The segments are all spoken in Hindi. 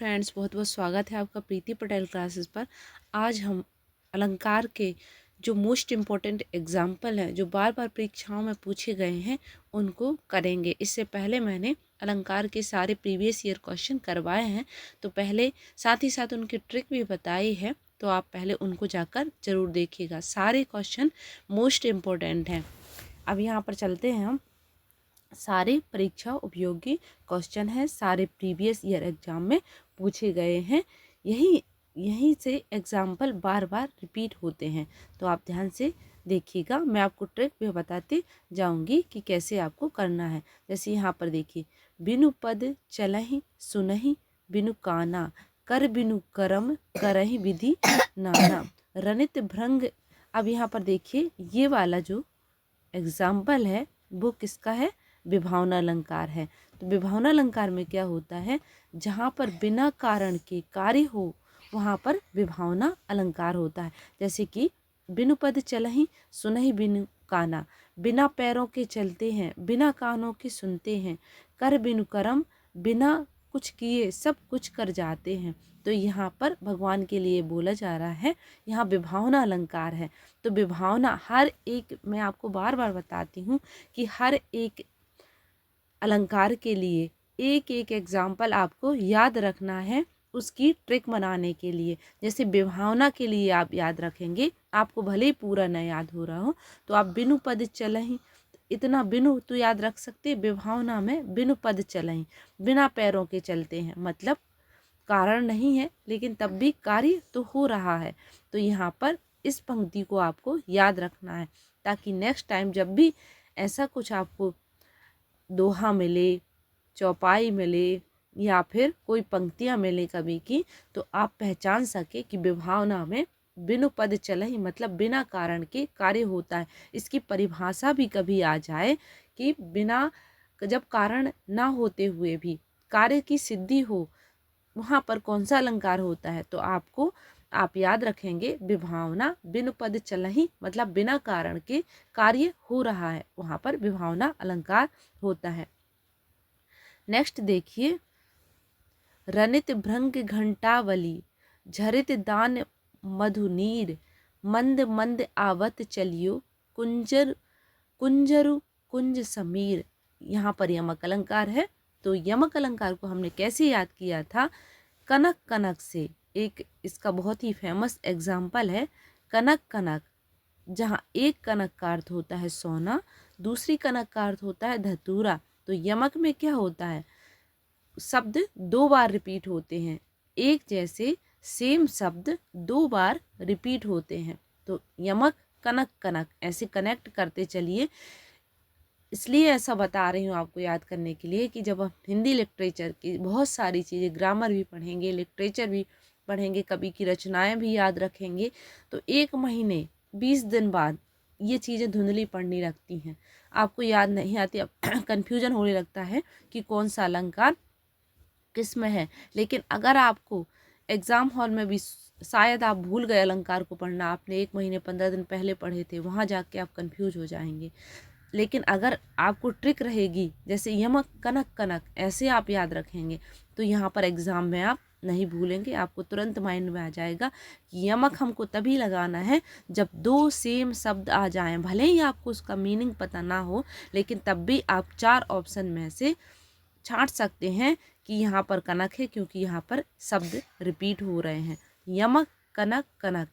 फ्रेंड्स, बहुत बहुत स्वागत है आपका प्रीति पटेल क्लासेस पर। आज हम अलंकार के जो मोस्ट इम्पोर्टेंट एग्जाम्पल हैं जो बार बार परीक्षाओं में पूछे गए हैं उनको करेंगे। इससे पहले मैंने अलंकार के सारे प्रीवियस ईयर क्वेश्चन करवाए हैं, तो पहले साथ ही साथ उनकी ट्रिक भी बताई है, तो आप पहले उनको जाकर ज़रूर देखिएगा। सारे क्वेश्चन मोस्ट इम्पोर्टेंट हैं। अब यहाँ पर चलते हैं हम। सारे परीक्षा उपयोगी क्वेश्चन हैं, सारे प्रीवियस ईयर एग्जाम में पूछे गए हैं। यहीं से एग्जाम्पल बार बार रिपीट होते हैं, तो आप ध्यान से देखिएगा। मैं आपको ट्रिक भी बताती जाऊंगी कि कैसे आपको करना है। जैसे यहाँ पर देखिए, बिनु पद चलहि सुनहि बिनु काना, कर बिनु करम करहि विधि नाना, रनित भृंग। अब यहाँ पर देखिए, ये वाला जो एग्जाम्पल है वो किसका है? विभावना अलंकार है। तो विभावना अलंकार में क्या होता है, जहाँ पर बिना कारण के कार्य हो वहाँ पर विभावना अलंकार होता है। जैसे कि बिनु पद चलहि सुनहि बिनु काना, बिना पैरों के चलते हैं, बिना कानों के सुनते हैं, कर बिनु करम, बिना कुछ किए सब कुछ कर जाते हैं। तो यहाँ पर भगवान के लिए बोला जा रहा है, यहाँ विभावना अलंकार है। तो विभावना हर एक, मैं आपको बार बार बताती हूँ कि हर एक अलंकार के लिए एक एक एग्जाम्पल आपको याद रखना है उसकी ट्रिक बनाने के लिए। जैसे विभावना के लिए आप याद रखेंगे, आपको भले ही पूरा न याद हो रहा हो, तो आप बिनु पद चलहि, इतना बिनु तो याद रख सकते। विभावना में बिनु पद चलहि, बिना पैरों के चलते हैं, मतलब कारण नहीं है लेकिन तब भी कार्य तो हो रहा है। तो यहाँ पर इस पंक्ति को आपको याद रखना है, ताकि नेक्स्ट टाइम जब भी ऐसा कुछ आपको दोहा मिले, चौपाई मिले या फिर कोई पंक्तियाँ मिले कभी की, तो आप पहचान सके कि विभावना में बिनु पद चलहि मतलब बिना कारण के कार्य होता है। इसकी परिभाषा भी कभी आ जाए कि बिना, जब कारण ना होते हुए भी कार्य की सिद्धि हो, वहाँ पर कौन सा अलंकार होता है। तो आप याद रखेंगे, विभावना बिनु पद चलहि मतलब बिना कारण के कार्य हो रहा है, वहाँ पर विभावना अलंकार होता है। नेक्स्ट देखिए, रनित भृंग घंटावली, झरित दान मधुनीर, मंद मंद आवत चलियो, कुंजरु कुंज समीर। यहाँ पर यमक अलंकार है। तो यमक अलंकार को हमने कैसे याद किया था? कनक कनक से। एक इसका बहुत ही फेमस एग्जाम्पल है कनक कनक, जहाँ एक कनक का अर्थ होता है सोना, दूसरी कनक का अर्थ होता है धतूरा। तो यमक में क्या होता है, शब्द दो बार रिपीट होते हैं, एक जैसे सेम शब्द दो बार रिपीट होते हैं। तो यमक कनक कनक ऐसे कनेक्ट करते चलिए। इसलिए ऐसा बता रही हूँ आपको याद करने के लिए कि जब आप हिंदी लिटरेचर की बहुत सारी चीज़ें, ग्रामर भी पढ़ेंगे, लिटरेचर भी पढ़ेंगे, कवि की रचनाएं भी याद रखेंगे, तो 1 महीने 20 दिन बाद ये चीज़ें धुंधली पड़ने लगती हैं, आपको याद नहीं आती, अब कन्फ्यूजन होने लगता है कि कौन सा अलंकार किस में है। लेकिन अगर आपको एग्ज़ाम हॉल में भी शायद आप भूल गए अलंकार को पढ़ना, आपने 1 महीने 15 दिन पहले पढ़े थे, वहाँ जाके आप कन्फ्यूज हो जाएंगे। लेकिन अगर आपको ट्रिक रहेगी, जैसे यमक कनक कनक ऐसे आप याद रखेंगे, तो यहाँ पर एग्ज़ाम में आप नहीं भूलेंगे, आपको तुरंत माइंड में आ जाएगा कि यमक हमको तभी लगाना है जब दो सेम शब्द आ जाएं। भले ही आपको उसका मीनिंग पता ना हो, लेकिन तब भी आप 4 ऑप्शन में से छांट सकते हैं कि यहाँ पर कनक है, क्योंकि यहाँ पर शब्द रिपीट हो रहे हैं। यमक कनक कनक,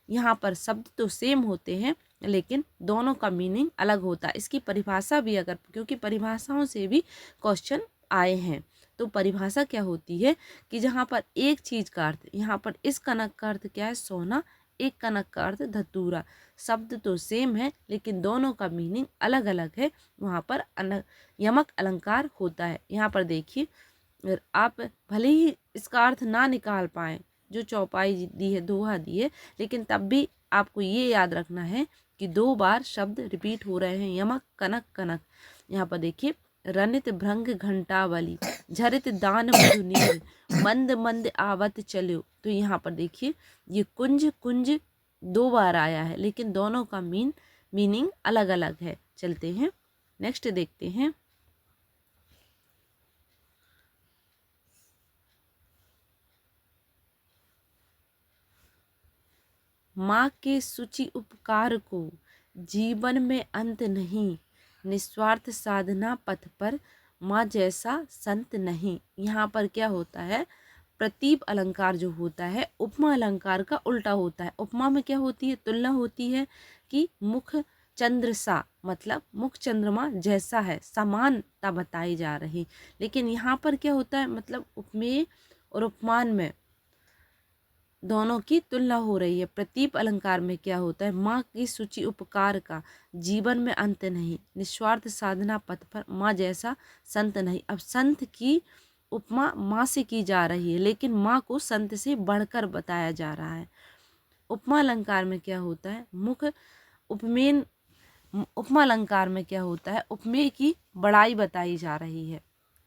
यहाँ पर शब्द तो सेम होते हैं लेकिन दोनों का मीनिंग अलग होता है। इसकी परिभाषा भी, अगर, क्योंकि परिभाषाओं से भी क्वेश्चन आए हैं, तो परिभाषा क्या होती है कि जहाँ पर एक चीज़ का अर्थ, यहाँ पर इस कनक का अर्थ क्या है? सोना, एक कनक का अर्थ धतूरा। शब्द तो सेम है लेकिन दोनों का मीनिंग अलग अलग है, वहाँ पर यमक अलंकार होता है। यहाँ पर देखिए, आप भले ही इसका अर्थ ना निकाल पाएँ, जो चौपाई दी है, दोहा दी है, लेकिन तब भी आपको ये याद रखना है कि 2 बार शब्द रिपीट हो रहे हैं, यमक कनक कनक। यहाँ पर देखिए, रनित भृंग घंटावली, झरित दान मधुनीर, मंद मंद आवत चलो। तो यहाँ पर देखिए, ये कुंज कुंज 2 बार आया है, लेकिन दोनों का मीनिंग अलग अलग है। चलते हैं नेक्स्ट देखते हैं। माँ के शुचि उपकार को जीवन में अंत नहीं, निस्वार्थ साधना पथ पर माँ जैसा संत नहीं। यहाँ पर क्या होता है, प्रतीप अलंकार जो होता है उपमा अलंकार का उल्टा होता है। उपमा में क्या होती है, तुलना होती है कि मुख चंद्र सा, मतलब मुख चंद्रमा जैसा है, समानता बताई जा रही। लेकिन यहाँ पर क्या होता है, मतलब उपमेय और उपमान में दोनों की तुलना हो रही है। प्रतीप अलंकार में क्या होता है, माँ की सूची उपकार का जीवन में अंत नहीं, निस्वार्थ साधना पथ पर माँ जैसा संत नहीं। अब संत की उपमा माँ से की जा रही है, लेकिन माँ को संत से बढ़कर बताया जा रहा है। उपमा अलंकार में क्या होता है, मुख उपमेय, उपमा अलंकार में क्या होता है, उपमेय की बड़ाई बताई जा रही है।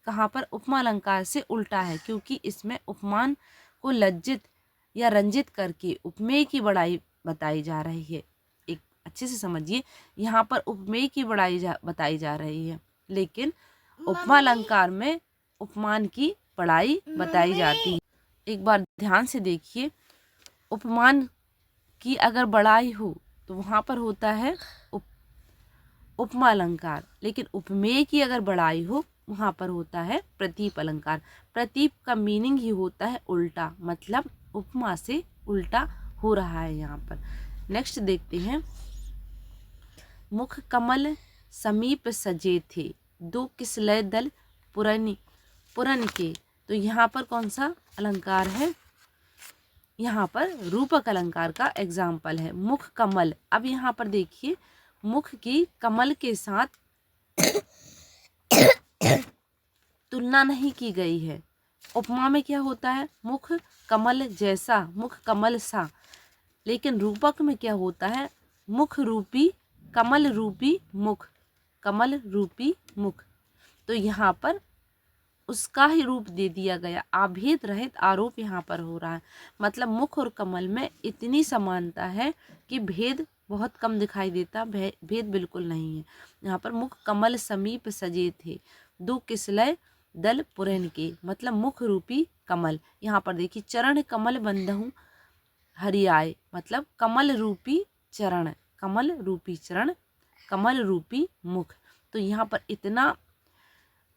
कहाँ पर, उपमा अलंकार से उल्टा है, क्योंकि इसमें उपमान को लज्जित या रंजित करके उपमेय की बड़ाई बताई जा रही है। एक अच्छे से समझिए, यहाँ पर उपमेय की बड़ाई बताई जा रही है, लेकिन उपमा अलंकार में उपमान की बड़ाई बताई जाती है। एक बार ध्यान से देखिए, उपमान की अगर बड़ाई हो तो वहाँ पर होता है उपमा अलंकार, लेकिन उपमेय की अगर बड़ाई हो वहाँ पर होता है प्रतीप अलंकार। प्रतीप का मीनिंग ही होता है उल्टा, मतलब उपमा से उल्टा हो रहा है यहाँ पर। नेक्स्ट देखते हैं, मुख कमल समीप सजे थे, दो किसलय दल पुरन के। तो यहाँ पर कौन सा अलंकार है, यहाँ पर रूपक अलंकार का एग्जाम्पल है। मुख कमल, अब यहाँ पर देखिए मुख की कमल के साथ तुलना नहीं की गई है। उपमा में क्या होता है, मुख कमल जैसा, मुख कमल सा, लेकिन रूपक में क्या होता है, मुख रूपी कमल रूपी मुख, कमल रूपी मुख। तो यहाँ पर उसका ही रूप दे दिया गया, आभेद रहित आरोप यहाँ पर हो रहा है। मतलब मुख और कमल में इतनी समानता है कि भेद बहुत कम दिखाई देता, भेद बिल्कुल नहीं है। यहाँ पर मुख कमल समीप सजे थे, दो किसलय दल पुरन के, मतलब मुख रूपी कमल। यहाँ पर देखिए, चरण कमल बंधहु हरियाए, मतलब कमल रूपी चरण, कमल रूपी चरण, कमल रूपी मुख। तो यहाँ पर इतना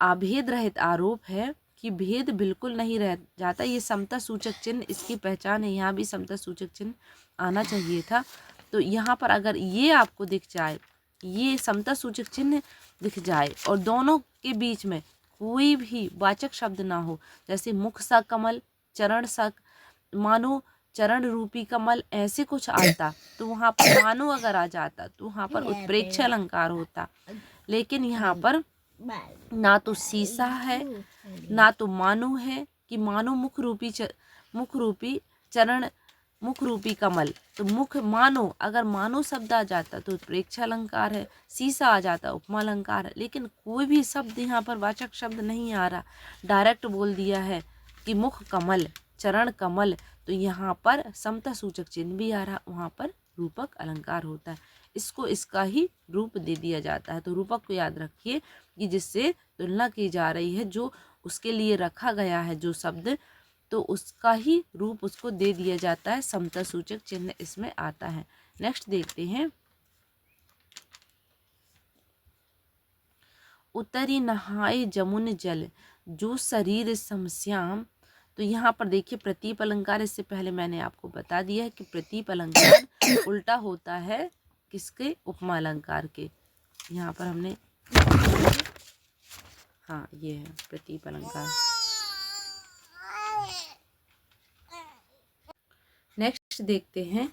अभेद रहित आरोप है कि भेद बिल्कुल नहीं रह जाता। ये समता सूचक चिन्ह इसकी पहचान है, यहाँ भी समता सूचक चिन्ह आना चाहिए था। तो यहाँ पर अगर ये आपको दिख जाए, ये समता सूचक चिन्ह दिख जाए और दोनों के बीच में कोई भी वाचक शब्द ना हो, जैसे मुख सा कमल, चरण सा, मानो चरण रूपी कमल, ऐसे कुछ आता तो वहाँ पर मानो अगर आ जाता तो वहाँ पर उत्प्रेक्ष अलंकार होता। लेकिन यहाँ पर ना तो सीसा है ना तो मानो है कि मानो मुख रूपी चरण, मुख रूपी कमल। तो मुख मानो, अगर मानो शब्द आ जाता तो उत्प्रेक्ष अलंकार है, सीसा आ जाता उपमा अलंकार है। लेकिन कोई भी शब्द यहाँ पर वाचक शब्द नहीं आ रहा, डायरेक्ट बोल दिया है कि मुख कमल, चरण कमल। तो यहाँ पर समता सूचक चिन्ह भी आ रहा, वहाँ पर रूपक अलंकार होता है, इसको इसका ही रूप दे दिया जाता है। तो रूपक को याद रखिए कि जिससे तुलना की जा रही है, जो उसके लिए रखा गया है जो शब्द, तो उसका ही रूप उसको दे दिया जाता है, समता सूचक चिन्ह इसमें आता है। नेक्स्ट देखते हैं, उतरी नहाए जमुन जल, जो शरीर समश्याम। तो यहाँ पर देखिए प्रतीप अलंकार, इससे पहले मैंने आपको बता दिया है कि प्रतीप अलंकार उल्टा होता है किसके, उपमा अलंकार के। यहाँ पर हमने, हाँ ये है प्रतीप अलंकार। नेक्स्ट देखते हैं,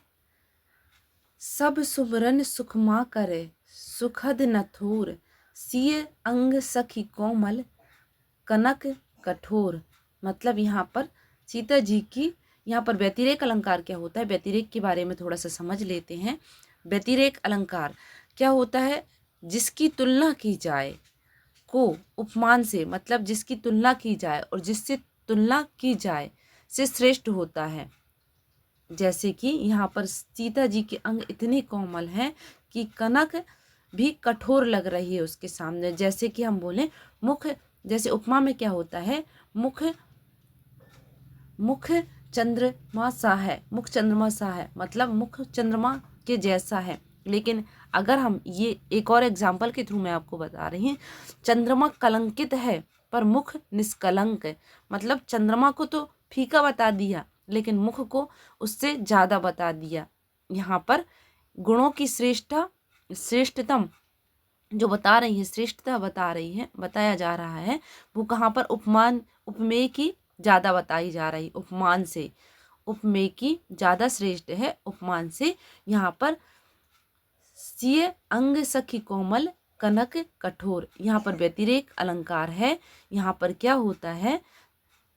सब सुमरन सुखमा करे, सुखद नथुर, सिय अंग सखी कोमल, कनक कठोर। मतलब यहाँ पर सीता जी की, यहाँ पर व्यतिरेक अलंकार क्या होता है, व्यतिरेक के बारे में थोड़ा सा समझ लेते हैं। व्यतिरेक अलंकार क्या होता है, जिसकी तुलना की जाए को उपमान से, मतलब जिसकी तुलना की जाए और जिससे तुलना की जाए से श्रेष्ठ होता है। जैसे कि यहाँ पर सीता जी के अंग इतने कोमल हैं कि कनक भी कठोर लग रही है उसके सामने। जैसे कि हम बोले मुख, जैसे उपमा में क्या होता है, मुख चंद्रमा सा है, मुख चंद्रमा सा है, मतलब मुख चंद्रमा के जैसा है। लेकिन अगर हम ये एक और एग्जाम्पल के थ्रू मैं आपको बता रही हूँ, चंद्रमा कलंकित है पर मुख निष्कलंक है, मतलब चंद्रमा को तो फीका बता दिया लेकिन मुख को उससे ज़्यादा बता दिया। यहाँ पर गुणों की श्रेष्ठतम जो बता रही है, श्रेष्ठता बता रही है, बताया जा रहा है, वो कहाँ पर उपमान उपमेय की ज़्यादा बताई जा रही, उपमान से, उपमेय की ज़्यादा श्रेष्ठ है उपमान से। यहाँ पर सिय अंग सखी कोमल कनक कठोर, यहाँ पर व्यतिरेक अलंकार है। यहाँ पर क्या होता है,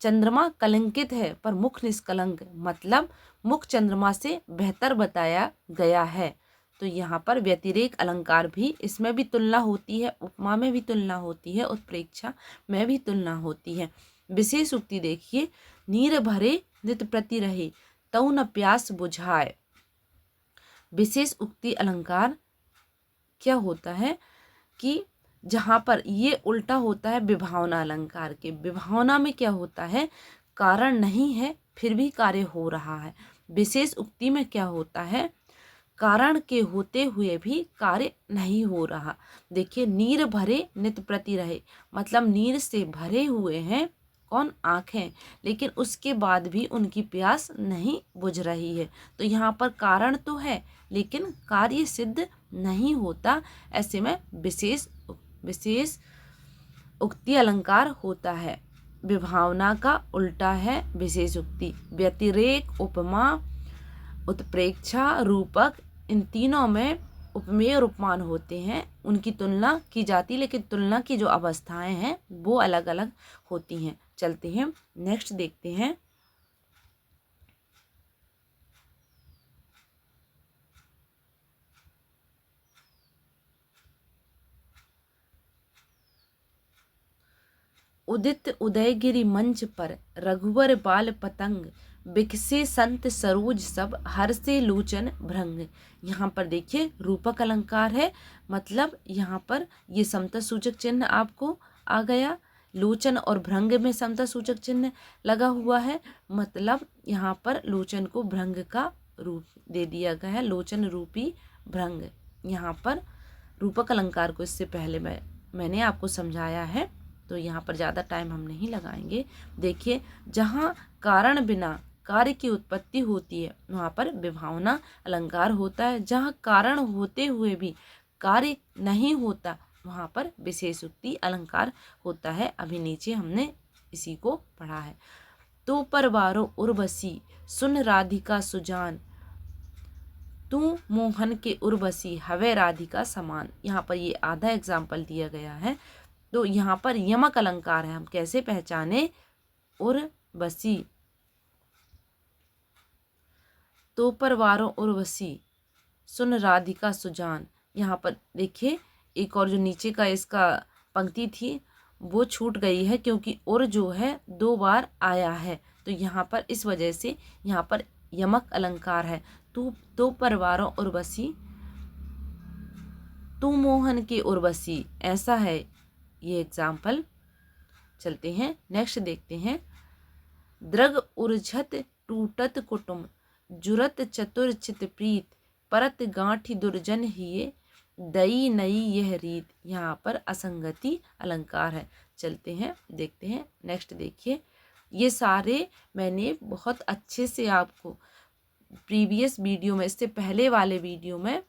चंद्रमा कलंकित है पर मुख निष्कलंक, मतलब मुख चंद्रमा से बेहतर बताया गया है। तो यहाँ पर व्यतिरेक अलंकार भी, इसमें भी तुलना होती है, उपमा में भी तुलना होती है, उत्प्रेक्षा में भी तुलना होती है। विशेष उक्ति देखिए, नीर भरे नित प्रति रहे तऊ न प्यास बुझाए। विशेष उक्ति अलंकार क्या होता है कि जहाँ पर ये उल्टा होता है विभावना अलंकार के। विभावना में क्या होता है, कारण नहीं है फिर भी कार्य हो रहा है। विशेष उक्ति में क्या होता है, कारण के होते हुए भी कार्य नहीं हो रहा। देखिए, नीर भरे नित प्रति रहे, मतलब नीर से भरे हुए हैं कौन, आँखें, लेकिन उसके बाद भी उनकी प्यास नहीं बुझ रही है। तो यहाँ पर कारण तो है लेकिन कार्य सिद्ध नहीं होता। ऐसे में विशेष उक्ति अलंकार होता है। विभावना का उल्टा है विशेष उक्ति। व्यतिरेक, उपमा, उत्प्रेक्षा, रूपक, इन तीनों में उपमेय और उपमान होते हैं, उनकी तुलना की जाती, लेकिन तुलना की जो अवस्थाएं हैं वो अलग अलग होती हैं। चलते हैं नेक्स्ट देखते हैं। उदित उदयगिरि मंच पर रघुवर बाल पतंग, बिकसे संत सरोज सब हर्षे लोचन भृंग। यहाँ पर देखिए रूपक अलंकार है, मतलब यहाँ पर ये समता सूचक चिन्ह आपको आ गया, लोचन और भृंग में समता सूचक चिन्ह लगा हुआ है, मतलब यहाँ पर लोचन को भृंग का रूप दे दिया गया है, लोचन रूपी भृंग। यहाँ पर रूपक अलंकार को इससे पहले मैंने आपको समझाया है, तो यहाँ पर ज़्यादा टाइम हम नहीं लगाएंगे। देखिए, जहाँ कारण बिना कार्य की उत्पत्ति होती है वहाँ पर विभावना अलंकार होता है, जहाँ कारण होते हुए भी कार्य नहीं होता वहाँ पर विशेष उक्ति अलंकार होता है। अभी नीचे हमने इसी को पढ़ा है। तो परवारो उर्वशी सुन राधिका सुजान, तू मोहन के उर्वशी हवे राधिका समान। यहाँ पर ये आधा एग्जाम्पल दिया गया है। तो यहाँ पर यमक अलंकार है, हम कैसे पहचाने, उर्वशी, तो परवारो उर्वशी सुन राधिका सुजान। यहाँ पर देखिए एक और जो नीचे का इसका पंक्ति थी वो छूट गई है, क्योंकि और जो है 2 बार आया है, तो यहाँ पर इस वजह से यहाँ पर यमक अलंकार है। तो परवारो उर्वशी, तू मोहन के उर्वशी, ऐसा है ये एग्जाम्पल। चलते हैं नेक्स्ट देखते हैं। द्रग उर्झत टूटत कुटुम, जुरत चतुर चित प्रीत, परत गांठी दुर्जन हिये, दई नई यह रीत। यहाँ पर असंगति अलंकार है। चलते हैं देखते हैं नेक्स्ट। देखिए, ये सारे मैंने बहुत अच्छे से आपको प्रीवियस वीडियो में, इससे पहले वाले वीडियो में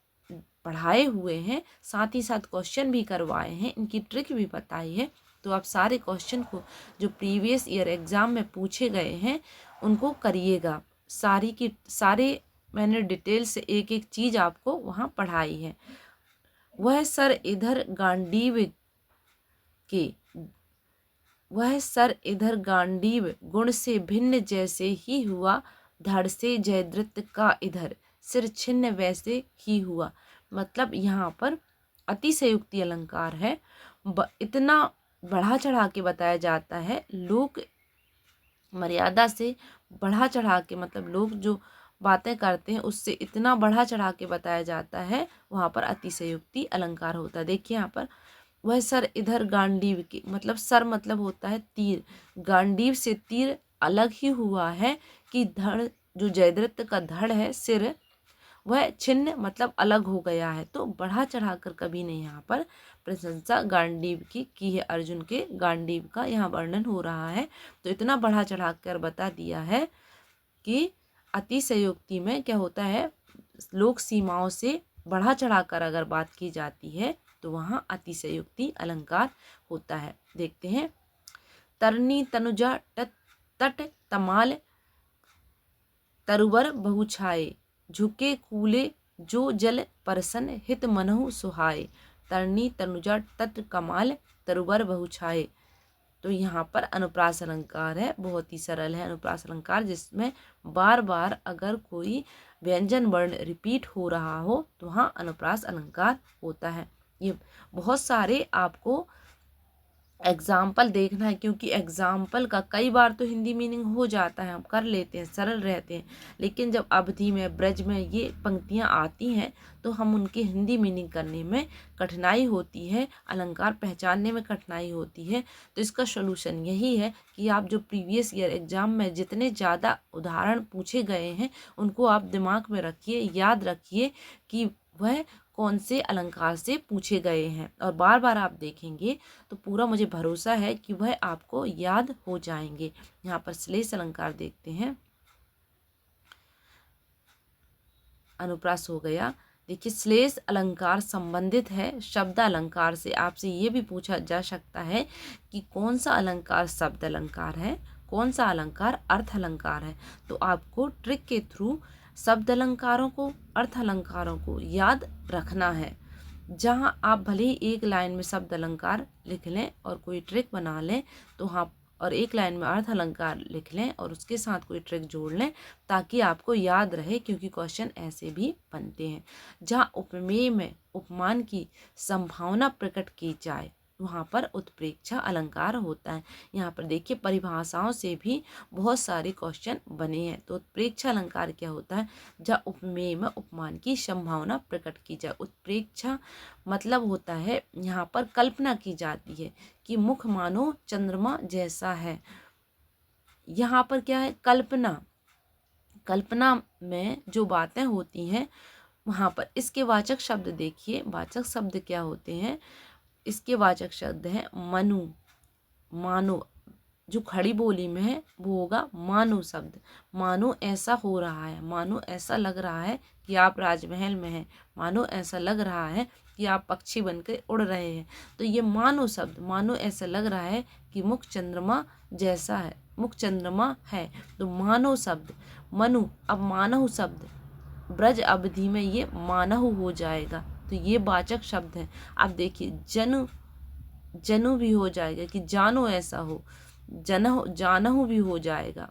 पढ़ाए हुए हैं, साथ ही साथ क्वेश्चन भी करवाए हैं, इनकी ट्रिक भी बताई है। तो आप सारे क्वेश्चन को जो प्रीवियस ईयर एग्ज़ाम में पूछे गए हैं उनको करिएगा। सारे मैंने डिटेल से एक एक चीज़ आपको वहाँ पढ़ाई है। वह सर इधर गुण से भिन्न जैसे ही हुआ, धड़ से जयद्रथ का इधर सिर छिन्न वैसे ही हुआ। मतलब यहाँ पर अतिशयोक्ति अलंकार है, इतना बढ़ा चढ़ा के बताया जाता है, लोग मर्यादा से बढ़ा चढ़ा के, मतलब लोग जो बातें करते हैं उससे इतना बढ़ा चढ़ा के बताया जाता है, वहाँ पर अतिशयोक्ति अलंकार होता है। देखिए यहाँ पर वह सर इधर गांडीव के, मतलब सर मतलब होता है तीर, गांडीव से तीर अलग ही हुआ है कि धड़, जो जयद्रथ का धड़ है, सिर, वह छिन्न मतलब अलग हो गया है। तो बढ़ा चढ़ाकर कभी ने यहाँ पर प्रशंसा गांडीव की है, अर्जुन के गांडीव का यहाँ वर्णन हो रहा है। तो इतना बढ़ा चढ़ाकर बता दिया है कि अतिशयोक्ति में क्या होता है, लोक सीमाओं से बढ़ा चढ़ाकर अगर बात की जाती है तो वहाँ अतिशयोक्ति अलंकार होता है। देखते हैं, तरनी तनुजा तट तमाल तरुवर बहुछाए, झुके कूले जो जल परसन हित मनहु सुहाए। तरनी तनुजा तट कमाल तरुवर बहुछाए। तो यहाँ पर अनुप्रास अलंकार है, बहुत ही सरल है अनुप्रास अलंकार, जिसमें बार बार अगर कोई व्यंजन वर्ण रिपीट हो रहा हो तो वहाँ अनुप्रास अलंकार होता है। ये बहुत सारे आपको एग्जाम्पल देखना है, क्योंकि एग्जाम्पल का कई बार तो हिंदी मीनिंग हो जाता है, हम कर लेते हैं, सरल रहते हैं, लेकिन जब अवधि में, ब्रज में ये पंक्तियाँ आती हैं तो हम उनकी हिंदी मीनिंग करने में कठिनाई होती है, अलंकार पहचानने में कठिनाई होती है। तो इसका सोल्यूशन यही है कि आप जो प्रीवियस ईयर एग्जाम में जितने ज़्यादा उदाहरण पूछे गए हैं उनको आप दिमाग में रखिए, याद रखिए कि वह कौन से अलंकार से पूछे गए हैं, और बार बार आप देखेंगे तो पूरा मुझे भरोसा है कि वह आपको याद हो जाएंगे। यहाँ पर श्लेष अलंकार देखते हैं, अनुप्रास हो गया। देखिए, श्लेष अलंकार संबंधित है शब्द अलंकार से। आपसे ये भी पूछा जा सकता है कि कौन सा अलंकार शब्द अलंकार है, कौन सा अलंकार अर्थ अलंकार है। तो आपको ट्रिक के थ्रू शब्द अलंकारों को, अर्थ अलंकारों को याद रखना है। जहाँ आप भले ही एक लाइन में शब्द अलंकार लिख लें और कोई ट्रिक बना लें, तो आप और एक लाइन में अर्थ अलंकार लिख लें और उसके साथ कोई ट्रिक जोड़ लें, ताकि आपको याद रहे, क्योंकि क्वेश्चन ऐसे भी बनते हैं। जहाँ उपमेय में उपमान की संभावना प्रकट की जाए वहाँ पर उत्प्रेक्षा अलंकार होता है। यहाँ पर देखिए, परिभाषाओं से भी बहुत सारे क्वेश्चन बने हैं। तो उत्प्रेक्षा अलंकार क्या होता है, जहाँ उपमेय में उपमान की संभावना प्रकट की जाए। उत्प्रेक्षा मतलब होता है, यहाँ पर कल्पना की जाती है कि मुख मानो चंद्रमा जैसा है। यहाँ पर क्या है, कल्पना, कल्पना में जो बातें होती हैं वहाँ पर इसके वाचक शब्द देखिए, वाचक शब्द क्या होते हैं, इसके वाचक शब्द हैं मनु, मानो। जो खड़ी बोली में है वो होगा मानो शब्द। मानो ऐसा हो रहा है, मानो ऐसा लग रहा है कि आप राजमहल में हैं, मानो ऐसा लग रहा है कि आप पक्षी बनकर उड़ रहे हैं। तो ये मानो शब्द, मानो ऐसा लग रहा है कि मुख चंद्रमा जैसा है, मुख चंद्रमा है। तो मानो शब्द, मनु, अब मानव शब्द ब्रज अवधि में ये मानव हो जाएगा। तो ये वाचक शब्द है। आप देखिए, जनु, जनु भी हो जाएगा कि जानो ऐसा हो, जनहु, जानहु भी हो जाएगा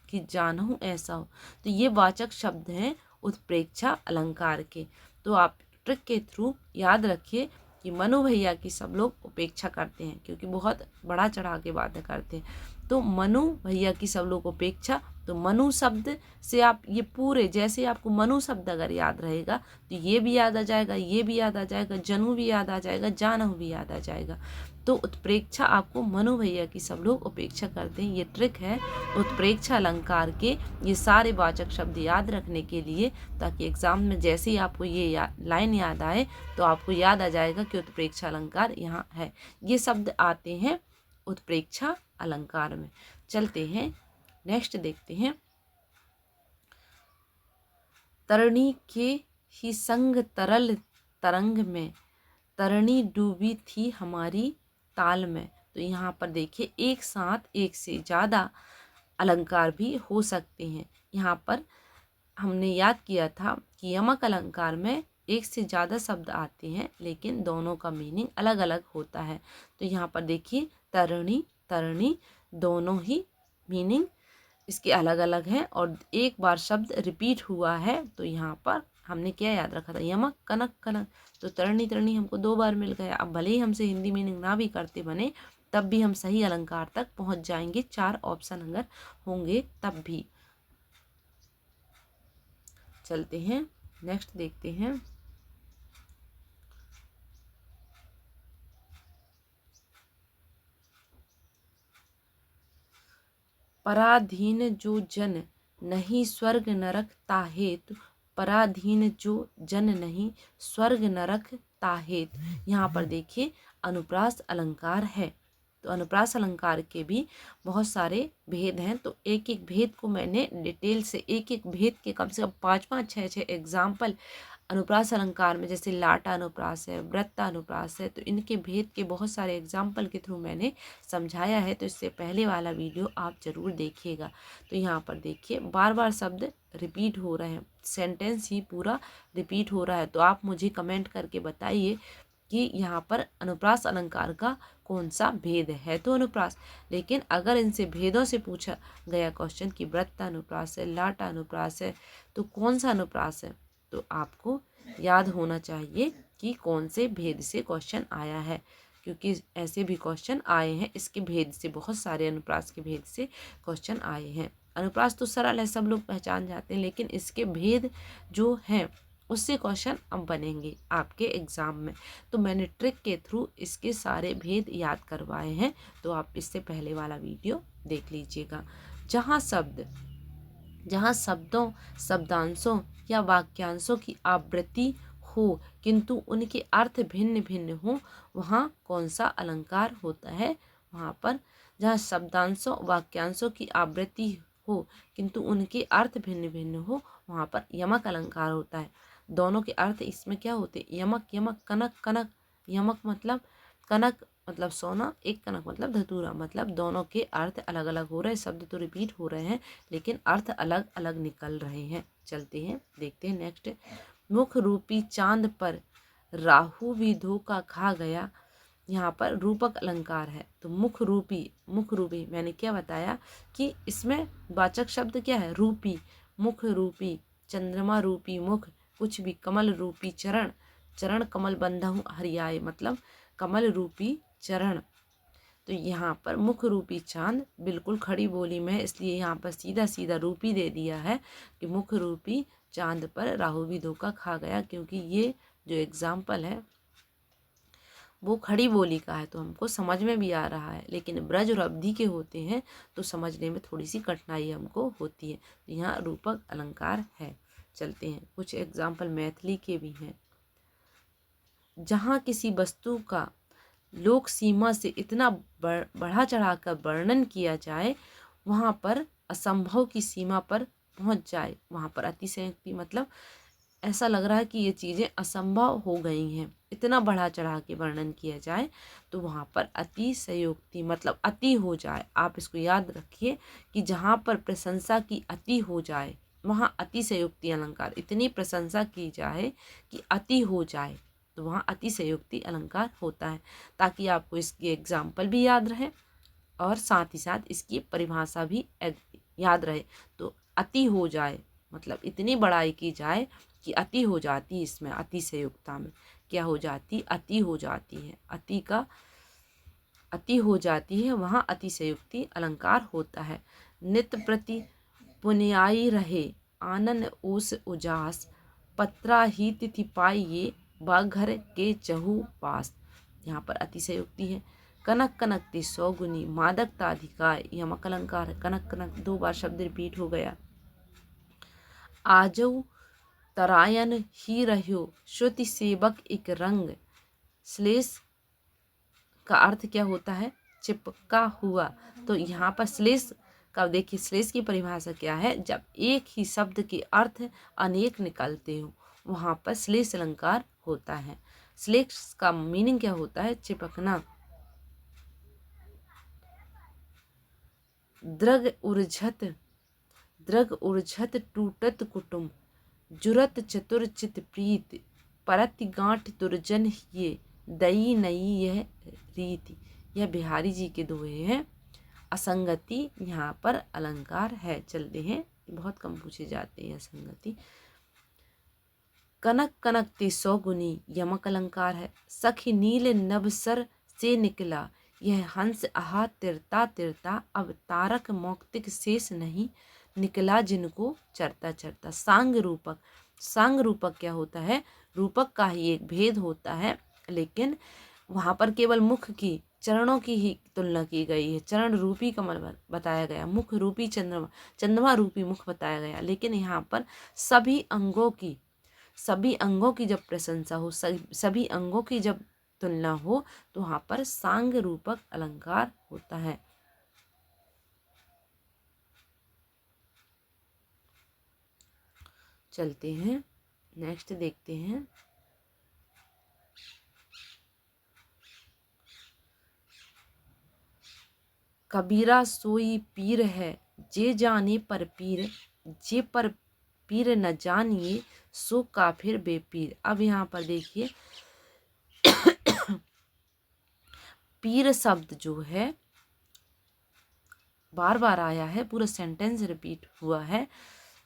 कि जानहु ऐसा हो। तो ये वाचक शब्द हैं उत्प्रेक्षा अलंकार के। तो आप ट्रिक के थ्रू याद रखिए कि मनु भैया की सब लोग उपेक्षा करते हैं, क्योंकि बहुत बड़ा चढ़ा के बातें करते हैं। तो मनु भैया की सब लोग उपेक्षा, तो मनु शब्द से आप ये पूरे, जैसे आपको मनु शब्द अगर याद रहेगा तो ये भी याद आ जाएगा, ये भी याद आ जाएगा, जनु भी याद आ जाएगा, जानहु भी याद आ जाएगा। तो उत्प्रेक्षा आपको मनु भैया की सब लोग उपेक्षा करते हैं, ये ट्रिक है उत्प्रेक्षा अलंकार के, ये सारे वाचक शब्द याद रखने के लिए, ताकि एग्जाम में जैसे ही आपको ये लाइन याद आए तो आपको याद आ जाएगा कि उत्प्रेक्षा अलंकार यहाँ है। ये शब्द आते हैं उत्प्रेक्षा अलंकार में। चलते हैं, नेक्स्ट देखते हैं, तरणी के ही संग तरल तरंग में, तरणी डूबी थी हमारी ताल में। तो यहाँ पर देखिए, एक साथ एक से ज़्यादा अलंकार भी हो सकते हैं। यहाँ पर हमने याद किया था कि यमक अलंकार में एक से ज़्यादा शब्द आते हैं, लेकिन दोनों का मीनिंग अलग अलग होता है। तो यहाँ पर देखिए, तरणी, तरणी, दोनों ही मीनिंग इसके अलग अलग हैं, और एक बार शब्द रिपीट हुआ है। तो यहाँ पर हमने क्या याद रखा था, यमक, कनक, कनक। तो तरणी, तरणी हमको 2 बार मिल गया। अब भले ही हमसे हिंदी मीनिंग ना भी करते बने, तब भी हम सही अलंकार तक पहुँच जाएंगे, 4 ऑप्शन अगर होंगे तब भी। चलते हैं, नेक्स्ट देखते हैं, पराधीन जो जन नहीं स्वर्ग नरक ताहेत, पराधीन जो जन नहीं स्वर्ग नरक ताहेत। यहाँ पर देखिए अनुप्रास अलंकार है, तो अनुप्रास अलंकार के भी बहुत सारे भेद हैं। तो एक एक भेद को मैंने डिटेल से, एक एक भेद के कम से कम 5-5 6-6 एग्जाम्पल अनुप्रास अलंकार में, जैसे लाटा अनुप्रास है, वृत्ता अनुप्रास है, तो इनके भेद के बहुत सारे एग्जाम्पल के थ्रू मैंने समझाया है। तो इससे पहले वाला वीडियो आप ज़रूर देखिएगा। तो यहाँ पर देखिए बार बार शब्द रिपीट हो रहे हैं, सेंटेंस ही पूरा रिपीट हो रहा है। तो आप मुझे कमेंट करके बताइए कि यहाँ पर अनुप्रास अलंकार का कौन सा भेद है। तो अनुप्रास, लेकिन अगर इनसे भेदों से पूछा गया क्वेश्चन कि वृत्ता अनुप्रास है, लाटा अनुप्रास है, तो कौन सा अनुप्रास है, तो आपको याद होना चाहिए कि कौन से भेद से क्वेश्चन आया है, क्योंकि ऐसे भी क्वेश्चन आए हैं इसके भेद से, बहुत सारे अनुप्रास के भेद से क्वेश्चन आए हैं। अनुप्रास तो सरल है, सब लोग पहचान जाते हैं, लेकिन इसके भेद जो हैं उससे क्वेश्चन अब बनेंगे आपके एग्ज़ाम में। तो मैंने ट्रिक के थ्रू इसके सारे भेद याद करवाए हैं, तो आप इससे पहले वाला वीडियो देख लीजिएगा। जहाँ शब्दों, शब्दांशों या वाक्यांशों की आवृत्ति हो किंतु उनके अर्थ भिन्न भिन्न हो, वहाँ कौन सा अलंकार होता है। वहाँ पर जहाँ शब्दांशों वाक्यांशों की आवृत्ति हो किंतु उनके अर्थ भिन्न भिन्न हो, वहाँ पर यमक अलंकार होता है। दोनों के अर्थ इसमें क्या होते हैं, यमक यमक, कनक कनक। यमक मतलब कनक मतलब सोना, एक कनक मतलब धतूरा, मतलब दोनों के अर्थ अलग अलग हो रहे हैं। शब्द तो रिपीट हो रहे हैं लेकिन अर्थ अलग अलग निकल रहे हैं। चलते हैं, देखते हैं नेक्स्ट। मुख रूपी चांद पर राहु भी धोखा खा गया। यहाँ पर रूपक अलंकार है, तो मुख रूपी मैंने क्या बताया कि इसमें वाचक शब्द क्या है, रूपी। मुख रूपी, चंद्रमा रूपी मुख, कुछ भी। कमल रूपी चरण, चरण कमल बंधहु हरियाए, मतलब कमल रूपी चरण। तो यहाँ पर मुख रूपी चांद बिल्कुल खड़ी बोली में है, इसलिए यहाँ पर सीधा सीधा रूपी दे दिया है कि मुख रूपी चांद पर राहु भी धोखा खा गया, क्योंकि ये जो एग्जाम्पल है वो खड़ी बोली का है, तो हमको समझ में भी आ रहा है। लेकिन ब्रज और अवधि के होते हैं तो समझने में थोड़ी सी कठिनाई हमको होती है। तो यहाँ रूपक अलंकार है। चलते हैं, कुछ एग्जाम्पल मैथिली के भी हैं। जहाँ किसी वस्तु का लोक सीमा से इतना बढ़ा चढ़ाकर वर्णन किया जाए, वहाँ पर असंभव की सीमा पर पहुँच जाए, वहाँ पर अतिशयोक्ति, मतलब ऐसा लग रहा है कि ये चीज़ें असंभव हो गई हैं, इतना बढ़ा चढ़ा के वर्णन किया जाए, तो वहाँ पर अतिशयोक्ति मतलब अति हो जाए। आप इसको याद रखिए कि जहाँ पर प्रशंसा की अति हो जाए वहाँ अतिशयोक्ति अलंकार, इतनी प्रशंसा की जाए कि अति हो जाए, तो वहाँ अतिशयोक्ति अलंकार होता है, ताकि आपको इसकी एग्जाम्पल भी याद रहे और साथ ही साथ इसकी परिभाषा भी याद रहे। तो अति हो जाए मतलब इतनी बड़ाई की जाए कि अति हो जाती, इसमें अतिशयोक्ता में क्या हो जाती, अति हो जाती है, अति का अति हो जाती है, वहाँ अतिशयोक्ति अलंकार होता है। नित्य प्रति पुण्याई रहे आनन ओस उजास, पत्रा ही तिथि पाइये बाघर के चहु पास। यहाँ पर अतिशयोक्ति है। कनक कनकती 100 गुनी मादकता अधिकार, यमक अलंकार है। कनक कनक 2 बार शब्द रिपीट हो गया। आजऊ तरायन ही रह्यो श्रुति सेवक एक रंग, श्लेष का अर्थ क्या होता है, चिपका हुआ। तो यहाँ पर श्लेष का देखिए, श्लेष की परिभाषा क्या है, जब एक ही शब्द के अर्थ अनेक निकलते हो वहाँ पर श्लेष अलंकार होता है। श्लेष का मीनिंग क्या होता है, चिपकना। द्रग उर्झत टूटत कुटुम, जुरत चतुर चित प्रीत, परत गांठ दुर्जन ये दई नई यह रीति। यह बिहारी जी के दोहे हैं। असंगति यहाँ पर अलंकार है। चलते हैं, बहुत कम पूछे जाते हैं असंगति। कनक कनकते 100 गुनी यमक अलंकार है। सखी नील नभसर से निकला, यह हंस आहा तिरता तिरता, अब तारक मौक्तिक शेष नहीं, निकला जिनको चरता चरता। सांग रूपक क्या होता है, रूपक का ही एक भेद होता है, लेकिन वहाँ पर केवल मुख की चरणों की ही तुलना की गई है, चरण रूपी कमल बताया गया, मुख रूपी चंद्रमा, चंद्रमा रूपी मुख बताया गया। लेकिन यहाँ पर सभी अंगों की जब प्रशंसा हो, सभी अंगों की जब तुलना हो, तो वहाँ पर सांग रूपक अलंकार होता है। चलते हैं, नेक्स्ट देखते हैं। कबीरा सोई पीर है, जे जाने पर पीर, जे पर पीर न जानिए, सो काफिर बेपीर। अब यहाँ पर देखिए पीर शब्द जो है बार बार आया है, पूरा सेंटेंस रिपीट हुआ है,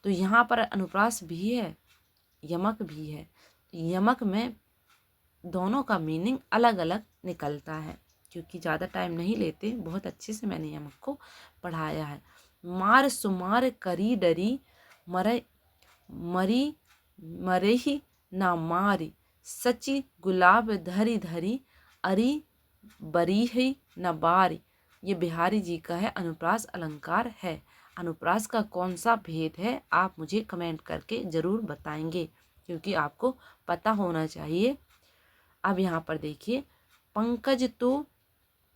तो यहाँ पर अनुप्रास भी है, यमक भी है। यमक में दोनों का मीनिंग अलग अलग निकलता है। क्योंकि ज़्यादा टाइम नहीं लेते, बहुत अच्छे से मैंने यमक को पढ़ाया है। मार सुमार करी डरी, मरे मरी मरे ही ना मारी, सची गुलाब धरी धरी, अरी बरी ही न बारी। ये बिहारी जी का है, अनुप्रास अलंकार है। अनुप्रास का कौन सा भेद है आप मुझे कमेंट करके ज़रूर बताएंगे, क्योंकि आपको पता होना चाहिए। अब यहाँ पर देखिए, पंकज तो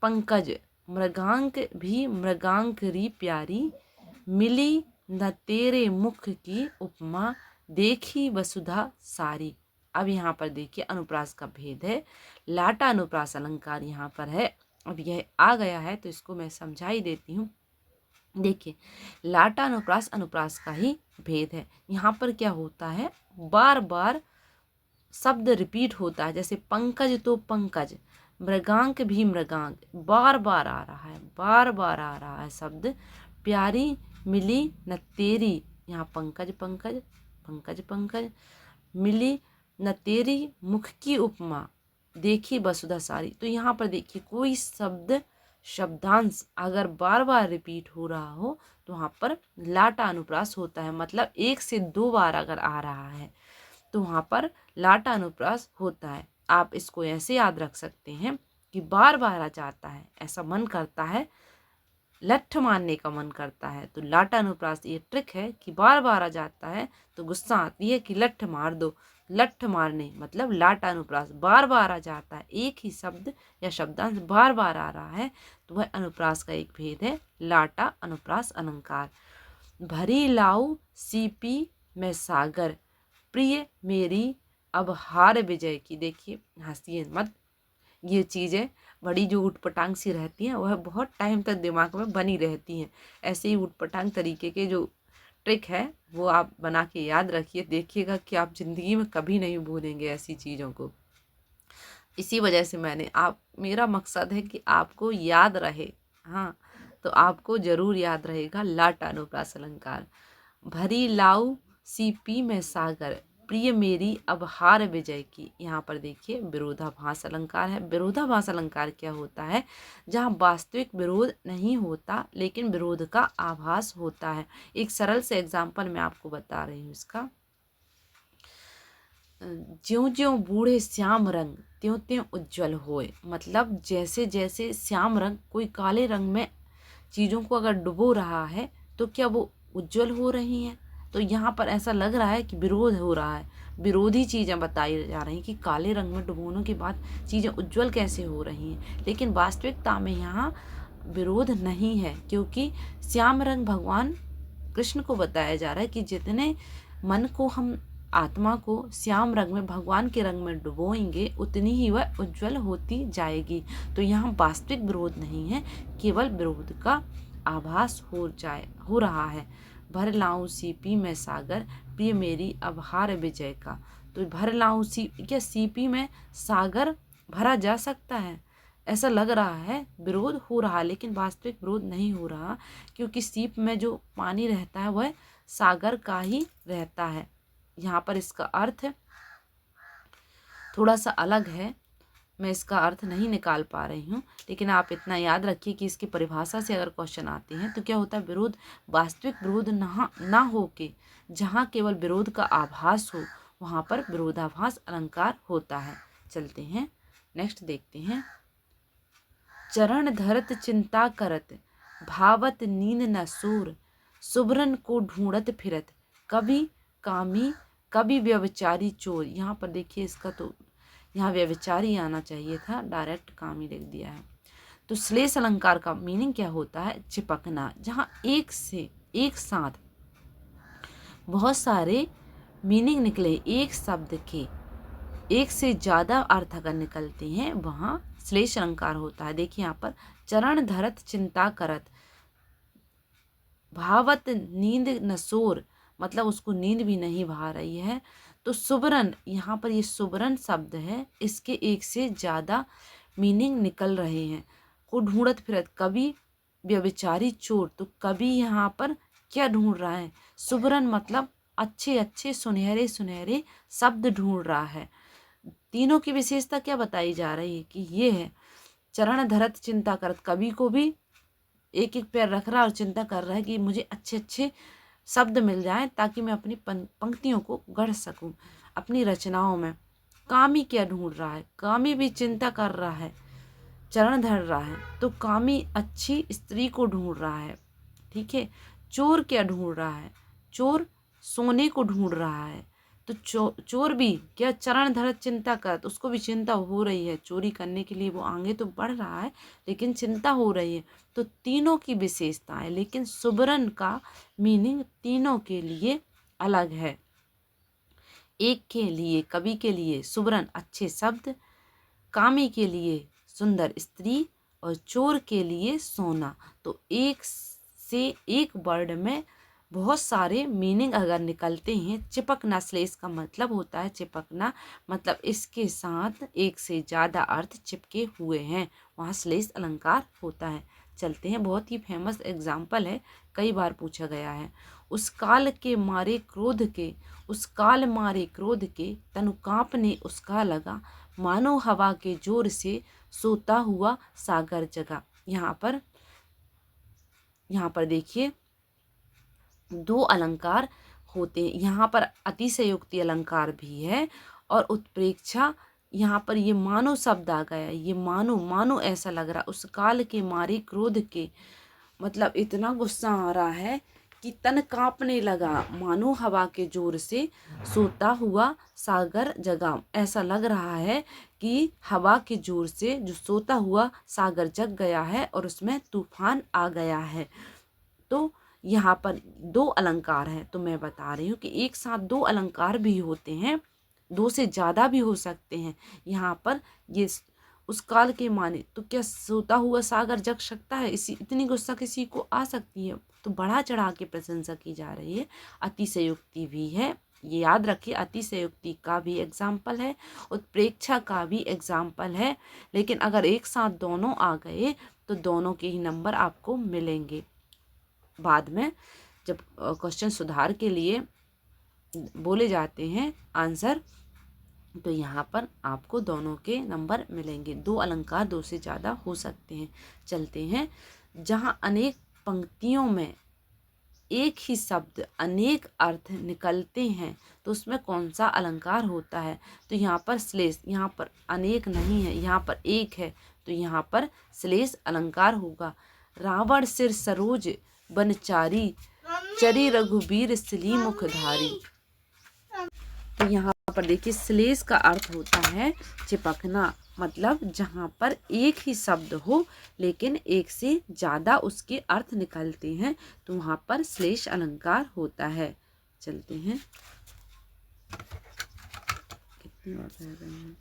पंकज, मृगांक भी मृगांक री प्यारी, मिली न तेरे मुख की उपमा, देखी वसुधा सारी। अब यहाँ पर देखिए अनुप्रास का भेद है। लाटा अनुप्रास अलंकार यहाँ पर है। अब यह आ गया है तो इसको मैं समझा ही देती हूँ। देखिए, लाटा अनुप्रास अनुप्रास का ही भेद है। यहाँ पर क्या होता है, बार बार शब्द रिपीट होता है। जैसे पंकज तो पंकज, मृगांक भी मृगांक, बार बार आ रहा है, बार बार आ रहा है शब्द। प्यारी मिली न तेरी, यहाँ पंकज पंकज पंकज पंकज, मिली न तेरी मुख की उपमा, देखी वसुधा सारी। तो यहाँ पर देखिए, कोई शब्दांश अगर बार बार रिपीट हो रहा हो तो वहाँ पर लाटा अनुप्रास होता है। मतलब 1 से 2 बार अगर आ रहा है तो वहाँ पर लाटा अनुप्रास होता है। आप इसको ऐसे याद रख सकते हैं कि बार बार आ जाता है, ऐसा मन करता है, लठ मारने का मन करता है, तो लाटा अनुप्रास ये ट्रिक है कि बार बार आ जाता है तो गुस्सा आती है कि लठ मार दो। लठ मारने मतलब लाटा अनुप्रास, बार बार आ जाता है, एक ही शब्द या शब्दांश बार बार आ रहा है तो वह अनुप्रास का एक भेद है, लाटा अनुप्रास अलंकार। भरी लाऊ सीपी में सागर, प्रिय मेरी अब हार विजय की। देखिए, हंसिए मत, ये चीज़ें बड़ी जो उटपटांग सी रहती हैं वह बहुत टाइम तक दिमाग में बनी रहती हैं। ऐसे ही उटपटांग तरीके के जो ट्रिक है वो आप बना के याद रखिए, देखिएगा कि आप ज़िंदगी में कभी नहीं भूलेंगे ऐसी चीज़ों को। इसी वजह से मेरा मकसद है कि आपको याद रहे। हाँ, तो आपको ज़रूर याद रहेगा लाटा अनुप्रास अलंकार। भरी लाऊ सीपी में सागर, प्रिय मेरी अब हार विजय की। यहाँ पर देखिए विरोधाभास अलंकार है। विरोधाभास अलंकार क्या होता है, जहाँ वास्तविक विरोध नहीं होता लेकिन विरोध का आभास होता है। एक सरल से एग्जाम्पल मैं आपको बता रही हूँ इसका। ज्यों ज्यों बूढ़े श्याम रंग, त्यों त्यों उज्जवल होए। मतलब जैसे जैसे श्याम रंग, कोई काले रंग में चीज़ों को अगर डुबो रहा है तो क्या वो उज्जवल हो रही हैं। तो यहाँ पर ऐसा लग रहा है कि विरोध हो रहा है, विरोधी चीज़ें बताई जा रही हैं कि काले रंग में डुबोने के बाद चीज़ें उज्जवल कैसे हो रही हैं। लेकिन वास्तविकता में यहाँ विरोध नहीं है, क्योंकि श्याम रंग भगवान कृष्ण को बताया जा रहा है कि जितने मन को हम, आत्मा को श्याम रंग में, भगवान के रंग में डुबोएंगे उतनी ही वह उज्जवल होती जाएगी। तो यहाँ वास्तविक विरोध नहीं है, केवल विरोध का आभास हो रहा है। भर लाऊं सीपी में सागर, प्रिय मेरी अब हार विजय का। तो भर लाऊं क्या सीपी में सागर भरा जा सकता है? ऐसा लग रहा है विरोध हो रहा है, लेकिन वास्तविक विरोध नहीं हो रहा, क्योंकि सीप में जो पानी रहता है वह सागर का ही रहता है। यहाँ पर इसका अर्थ थोड़ा सा अलग है, मैं इसका अर्थ नहीं निकाल पा रही हूँ, लेकिन आप इतना याद रखिए कि इसकी परिभाषा से अगर क्वेश्चन आते हैं तो क्या होता है, विरोध वास्तविक विरोध ना हो के जहाँ केवल विरोध का आभास हो वहाँ पर विरोधाभास अलंकार होता है। चलते हैं, नेक्स्ट देखते हैं। चरण धरत चिंता करत, भावत नींद न सूर, सुबरन को ढूंढत फिरत, कभी कामी कभी व्यभिचारी चोर। यहाँ पर देखिए इसका तो यहाँ व्यभिचारी आना चाहिए था, डायरेक्ट कामी लिख दिया है। तो श्लेष अलंकार का मीनिंग क्या होता है? चिपकना। जहाँ एक से एक साथ बहुत सारे मीनिंग निकले, एक शब्द के एक से ज़्यादा अर्थ अगर निकलते हैं वहाँ श्लेष अलंकार होता है। देखिए यहाँ पर चरण धरत चिंता करत, भावत नींद नसोर, मतलब उसको नींद भी नहीं भा रही है। तो सुबरन, यहाँ पर ये सुबरन शब्द है, इसके एक से ज़्यादा मीनिंग निकल रहे हैं। को ढूंढत फिरत, कभी व्यभिचारी चोर, तो कभी यहाँ पर क्या ढूंढ रहा है? सुबरन मतलब अच्छे अच्छे सुनहरे सुनहरे शब्द ढूंढ रहा है। तीनों की विशेषता क्या बताई जा रही है कि ये है चरण धरत चिंता करत, कवि को भी एक एक पैर रख रहा है और चिंता कर रहा है कि मुझे अच्छे अच्छे शब्द मिल जाएं ताकि मैं अपनी पंक्तियों को गढ़ सकूं अपनी रचनाओं में। कामी क्या ढूंढ रहा है? कामी भी चिंता कर रहा है, चरण धर रहा है, तो कामी अच्छी स्त्री को ढूंढ रहा है। ठीक है। चोर क्या ढूंढ रहा है? चोर सोने को ढूंढ रहा है। तो चोर भी क्या चरण धरत चिंता कर, तो उसको भी चिंता हो रही है, चोरी करने के लिए वो आगे तो बढ़ रहा है लेकिन चिंता हो रही है। तो तीनों की विशेषताएं, लेकिन सुबरन का मीनिंग तीनों के लिए अलग है। एक के लिए, कवि के लिए सुबरन अच्छे शब्द, कामी के लिए सुंदर स्त्री, और चोर के लिए सोना। तो एक से एक वर्ड में बहुत सारे मीनिंग अगर निकलते हैं। चिपकना श्लेष का मतलब होता है चिपकना, मतलब इसके साथ एक से ज़्यादा अर्थ चिपके हुए हैं, वहाँ श्लेष अलंकार होता है। चलते हैं, बहुत ही फेमस एग्जाम्पल है, कई बार पूछा गया है। उस काल के मारे क्रोध के, उस काल मारे क्रोध के, तनु कांपने उसका लगा, मानो हवा के जोर से सोता हुआ सागर जगा। यहाँ पर देखिए दो अलंकार होते हैं। यहाँ पर अतिशयोक्ति अलंकार भी है और उत्प्रेक्षा। यहाँ पर ये मानो शब्द आ गया, ये मानो मानो ऐसा लग रहा। उस काल के मारे क्रोध के, मतलब इतना गुस्सा आ रहा है कि तन कांपने लगा, मानो हवा के जोर से सोता हुआ सागर जगा। ऐसा लग रहा है कि हवा के जोर से जो सोता हुआ सागर जग गया है और उसमें तूफान आ गया है। तो यहाँ पर दो अलंकार हैं, तो मैं बता रही हूँ कि एक साथ दो अलंकार भी होते हैं, दो से ज़्यादा भी हो सकते हैं। यहाँ पर ये उस काल के माने, तो क्या सोता हुआ सागर जग सकता है? इतनी गुस्सा किसी को आ सकती है? तो बढ़ा चढ़ा के प्रशंसा की जा रही है। अतिशयोक्ति भी है, ये याद रखिए, अतिशयोक्ति का भी एग्जाम्पल है, उत्प्रेक्षा का भी एग्जाम्पल है। लेकिन अगर एक साथ दोनों आ गए तो दोनों के ही नंबर आपको मिलेंगे। बाद में जब क्वेश्चन सुधार के लिए बोले जाते हैं आंसर, तो यहाँ पर आपको दोनों के नंबर मिलेंगे। दो अलंकार दो से ज़्यादा हो सकते हैं। चलते हैं, जहाँ अनेक पंक्तियों में एक ही शब्द अनेक अर्थ निकलते हैं तो उसमें कौन सा अलंकार होता है? तो यहाँ पर श्लेष, यहाँ पर अनेक नहीं है, यहाँ पर एक है, तो यहाँ पर श्लेष अलंकार होगा। रावण सिर सरोज बनचारी, चरी रघुबीर सिली मुखधारी। तो यहाँ पर देखिए श्लेष का अर्थ होता है चिपकना, मतलब जहाँ पर एक ही शब्द हो लेकिन एक से ज़्यादा उसके अर्थ निकलते हैं तो वहाँ पर श्लेष अलंकार होता है। चलते हैं, कितनी बार कह रहे हैं।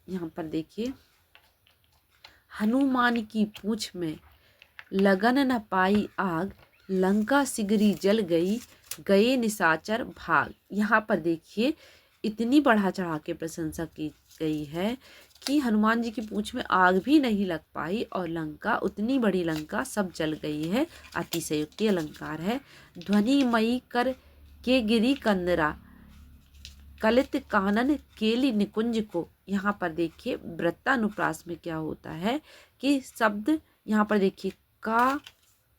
यहाँ पर देखिए, हनुमान की पूंछ में लगन न पाई आग, लंका सिगरी जल गई, गए निशाचर भाग। यहाँ पर देखिए इतनी बढ़ा चढ़ा के प्रशंसा की गई है कि हनुमान जी की पूंछ में आग भी नहीं लग पाई और लंका, उतनी बड़ी लंका सब जल गई है। अतिशयोक्ति अलंकार है। ध्वनि मई कर के गिरी कंदरा, कलित कानन केली निकुंज को, यहाँ पर देखिए वृत्तानुप्रास में क्या होता है कि शब्द यहाँ पर देखिए का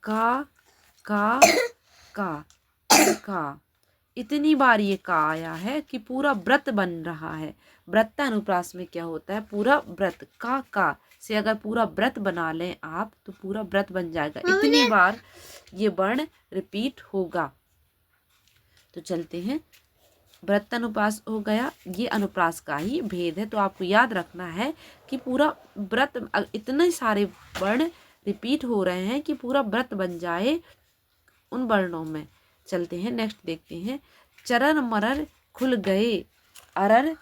का का इतनी बार ये का आया है कि पूरा व्रत बन रहा है। वृत्तानुप्रास में क्या होता है, पूरा व्रत का से अगर पूरा व्रत बना लें आप तो पूरा व्रत बन जाएगा। इतनी बार ये वर्ण रिपीट होगा। तो चलते हैं, वृत्तानुप्रास हो गया, ये अनुप्रास का ही भेद है। तो आपको याद रखना है कि पूरा व्रत, इतने सारे वर्ण रिपीट हो रहे हैं कि पूरा व्रत बन जाए उन वर्णों में। चलते हैं, नेक्स्ट देखते हैं। चरर मरर खुल गए अरर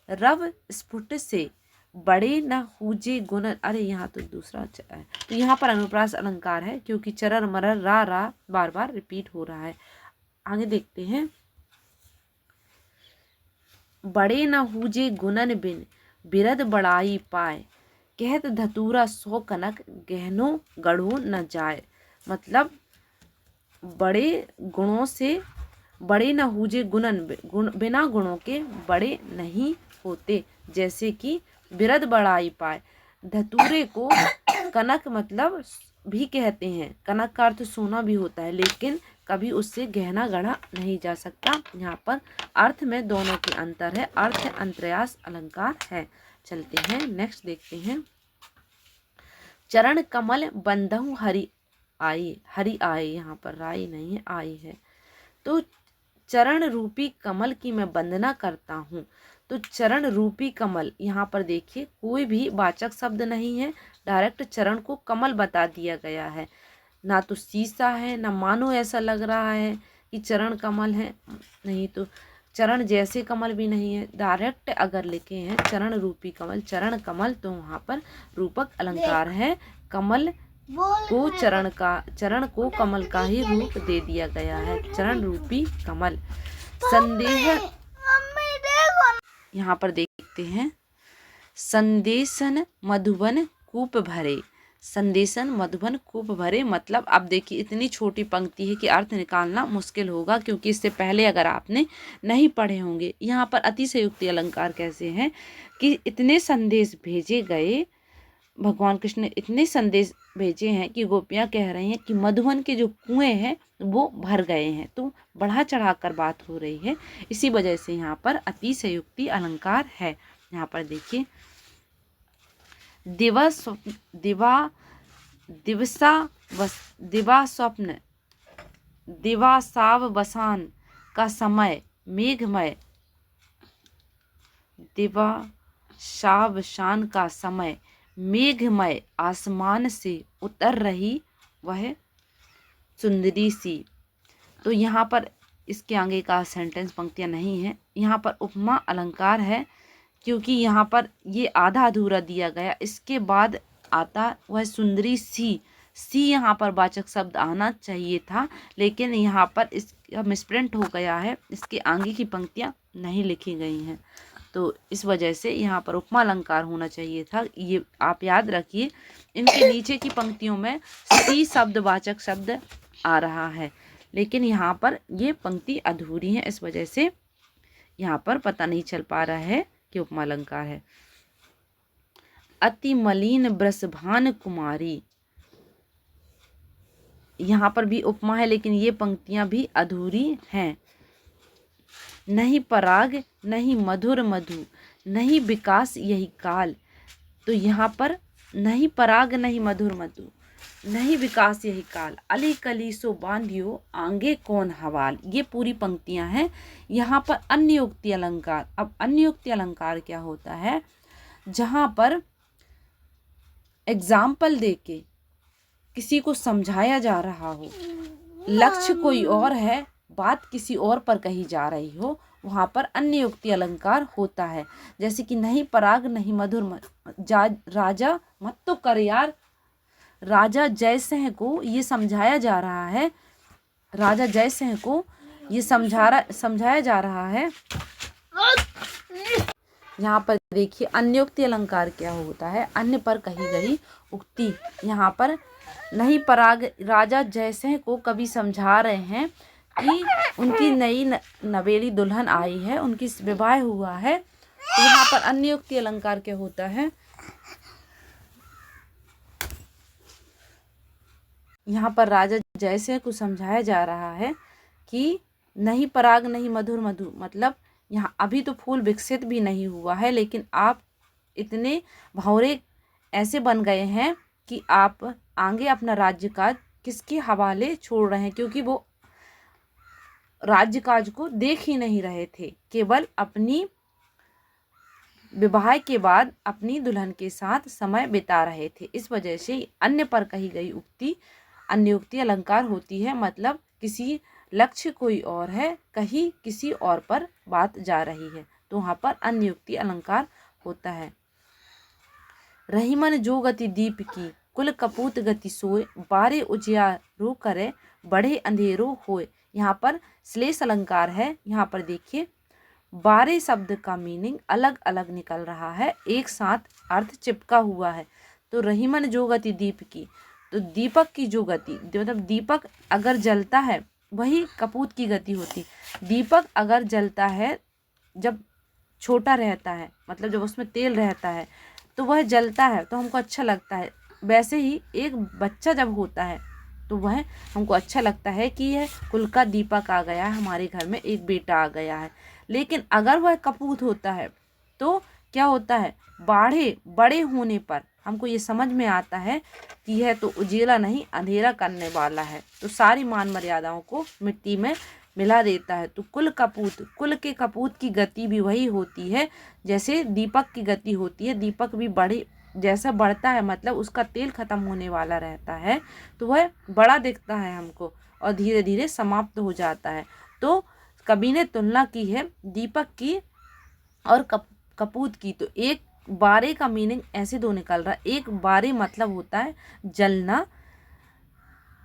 रव स्फुट से बड़े न हुजे गुण। अरे यहाँ तो दूसरा है, तो यहाँ पर अनुप्रास अलंकार है क्योंकि चरर मरर रा बार बार रिपीट हो रहा है। आगे देखते हैं। बड़े न हुजे गुणन बिन बिरद बड़ाई पाए कहत धतूरा सो कनक गहनो गढ़ो न जाए। मतलब बड़े गुणों से बड़े न हुजे बिना गुणों के बड़े नहीं होते। जैसे कि बिरद बड़ाई पाए, धतूरे को कनक मतलब भी कहते हैं। कनक का अर्थ सोना भी होता है, लेकिन कभी उससे गहना गढ़ा नहीं जा सकता। यहाँ पर अर्थ में दोनों के अंतर है, अर्थ अंतर्यास अलंकार है। चलते हैं, नेक्स्ट देखते हैं। चरण कमल बंधहु हरि आए, यहाँ पर राई नहीं है, आई है। तो चरण रूपी कमल की मैं वंदना करता हूँ। तो चरण रूपी कमल, यहाँ पर देखिए कोई भी वाचक शब्द नहीं है, डायरेक्ट चरण को कमल बता दिया गया है। ना तो शीशा है, ना मानो ऐसा लग रहा है कि चरण कमल है, नहीं तो चरण जैसे कमल भी नहीं है। डायरेक्ट अगर लिखे हैं चरण रूपी कमल, चरण कमल, तो वहाँ पर रूपक अलंकार है। कमल को चरण को कमल का ही रूप दे दिया गया है, चरण रूपी कमल। संदेह, यहाँ पर देखते हैं। संदेशन मधुबन कूप भरे, संदेशन मधुबन कूप भरे, मतलब अब देखिए इतनी छोटी पंक्ति है कि अर्थ निकालना मुश्किल होगा, क्योंकि इससे पहले अगर आपने नहीं पढ़े होंगे। यहाँ पर अतिशयोक्ति अलंकार कैसे हैं कि इतने संदेश भेजे गए, भगवान कृष्ण ने इतने संदेश भेजे हैं कि गोपियाँ कह रही हैं कि मधुबन के जो कुएं हैं वो भर गए हैं। तो बढ़ा चढ़ा कर बात हो रही है, इसी वजह से यहाँ पर अतिशयोक्ति अलंकार है। यहाँ पर देखिए, दिवा स्वप्न दिवा सावसान का समय मेघमय, दिवा सावसान का समय मेघमय आसमान से उतर रही वह सुंदरी सी। तो यहाँ पर इसके आगे का सेंटेंस पंक्तियाँ नहीं है, यहाँ पर उपमा अलंकार है, क्योंकि यहाँ पर ये आधा अधूरा दिया गया। इसके बाद आता वह सुंदरी सी यहाँ पर वाचक शब्द आना चाहिए था, लेकिन यहाँ पर इसका मिसप्रिंट हो गया है, इसके आगे की पंक्तियाँ नहीं लिखी गई हैं। तो इस वजह से यहाँ पर उपमा अलंकार होना चाहिए था। ये आप याद रखिए, इनके नीचे की पंक्तियों में सी शब्द वाचक शब्द आ रहा है, लेकिन यहाँ पर ये पंक्ति अधूरी है, इस वजह से यहाँ पर पता नहीं चल पा रहा है कि उपमा अलंकार है। अति मलिन ब्रसभान कुमारी, यहाँ पर भी उपमा है, लेकिन ये पंक्तियाँ भी अधूरी हैं। नहीं पराग नहीं मधुर मधु नहीं विकास यही काल, तो यहाँ पर नहीं पराग नहीं मधुर मधु नहीं विकास यही काल, अली कली सो बांधियो आंगे कौन हवाल। ये पूरी पंक्तियां हैं। यहाँ पर अन्योक्ति अलंकार। अब अन्योक्ति अलंकार क्या होता है, जहाँ पर एग्जाम्पल देके किसी को समझाया जा रहा हो, लक्ष्य कोई और है, बात किसी और पर कही जा रही हो, वहाँ पर अन्योक्ति अलंकार होता है। जैसे कि नहीं पराग नहीं मधुर राजा मत तो कर यार, राजा जयसिंह को ये समझाया जा रहा है, राजा जयसिंह को ये समझाया जा रहा है। यहाँ पर देखिए अन्योक्ति अलंकार क्या होता है, अन्य पर कही गई उक्ति। यहाँ पर नहीं पराग, राजा जयसिंह को कवि समझा रहे हैं कि उनकी नई नवेली दुल्हन आई है, उनकी विवाह हुआ है, तो यहाँ पर अन्योक्ति अलंकार क्या होता है, यहाँ पर राजा जयसिंह को समझाया जा रहा है कि नहीं पराग नहीं मधुर मधु, मतलब यहाँ अभी तो फूल विकसित भी नहीं हुआ है, लेकिन आप इतने भंवरे ऐसे बन गए हैं कि आप आगे अपना राज्य काज किसके हवाले छोड़ रहे हैं, क्योंकि वो राज्य काज को देख ही नहीं रहे थे, केवल अपनी विवाह के बाद अपनी दुल्हन के साथ समय बिता रहे थे। इस वजह से अन्य पर कही गई उक्ति अन्योक्ति अलंकार होती है, मतलब किसी लक्ष्य कोई और है, कहीं किसी और पर बात जा रही है, तो वहाँ पर अन्योक्ति अलंकार होता है। रही मन जो गति दीप की, कुल कपूत गति सोए, बारे उजियारो करे, बढ़े अंधेरो होए। यहाँ पर श्लेष अलंकार है। यहाँ पर देखिए 12 शब्द का मीनिंग अलग अलग निकल रहा है, एक साथ अर्थ चिपका हुआ है। तो रहीमन जो गति दीप की, तो दीपक की जो गति, मतलब दीपक अगर जलता है वही कपूत की गति होती। दीपक अगर जलता है जब छोटा रहता है, मतलब जब उसमें तेल रहता है तो वह जलता है तो हमको अच्छा लगता है। वैसे ही एक बच्चा जब होता है तो वह हमको अच्छा लगता है कि यह कुल का दीपक आ गया है, हमारे घर में एक बेटा आ गया है। लेकिन अगर वह कपूत होता है तो क्या होता है, बड़े होने पर हमको ये समझ में आता है कि यह तो उजेला नहीं अंधेरा करने वाला है, तो सारी मान मर्यादाओं को मिट्टी में मिला देता है। तो कुल के कपूत की गति भी वही होती है जैसे दीपक की गति होती है। दीपक भी जैसा बढ़ता है, मतलब उसका तेल खत्म होने वाला रहता है तो वह बड़ा दिखता है हमको और धीरे धीरे समाप्त हो जाता है। तो कवि ने तुलना की है दीपक की और कपूत की। तो एक बारे का मीनिंग ऐसे दो निकल रहा है। एक बारे मतलब होता है जलना,